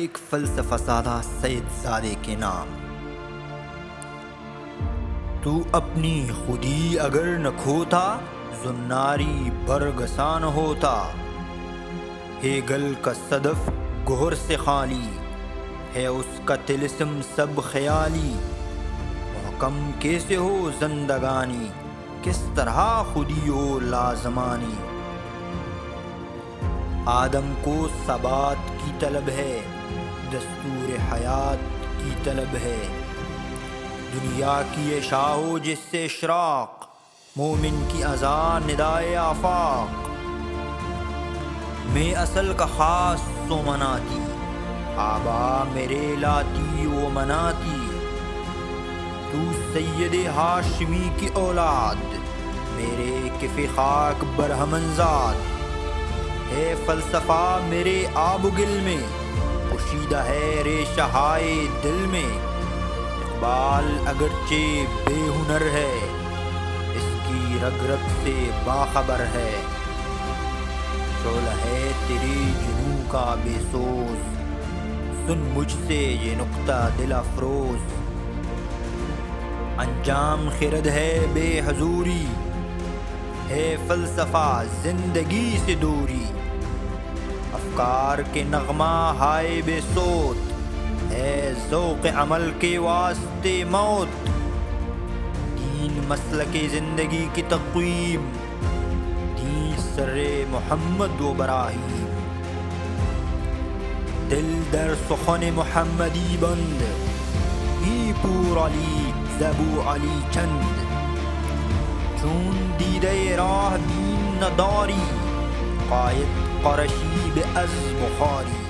ایک فلسفہ سادہ سید زادے کے نام۔ تو اپنی خودی اگر نہ کھوتا، زناری برگسان ہوتا۔ ہیگل کا صدف گہر سے خالی ہے، اس کا طلسم سب خیالی۔ محکم کیسے ہو زندگانی، کس طرح خودی و لازمانی۔ آدم کو ثبات کی طلب ہے، دستور حیات کی طلب ہے۔ دنیا کی اشاع ہو جس سے اشراق، مومن کی اذان ندائے آفاق۔ میں اصل کا خاص سو مناتی، آبا میرے لاتی و مناتی۔ تو سید ہاشمی کی اولاد، میرے کف خاک برہمن ذات۔ ہے فلسفہ میرے آب و گل میں، پوشیدہ ہے ریشہ ہائے دل میں۔ اقبال اگرچہ بے ہنر ہے، اس کی رگ رگ سے باخبر ہے۔ شعلہ ہے تیرے جنوں کا بے سوز، سن مجھ سے یہ نکتہ دل افروز۔ انجام خرد ہے بے حضوری، ہے فلسفہ زندگی سے دوری۔ افکار کے نغمہ ہائے بے صوت، ہے ذوق عمل کے واسطے موت۔ دین مسلک زندگی کی تقویم، دین سر محمد و براہیم۔ دل در سخن محمدی بند، ای پور علی زبو علی چند۔ چون دیده راه بین نداری، قاید قرشی به از بخاری۔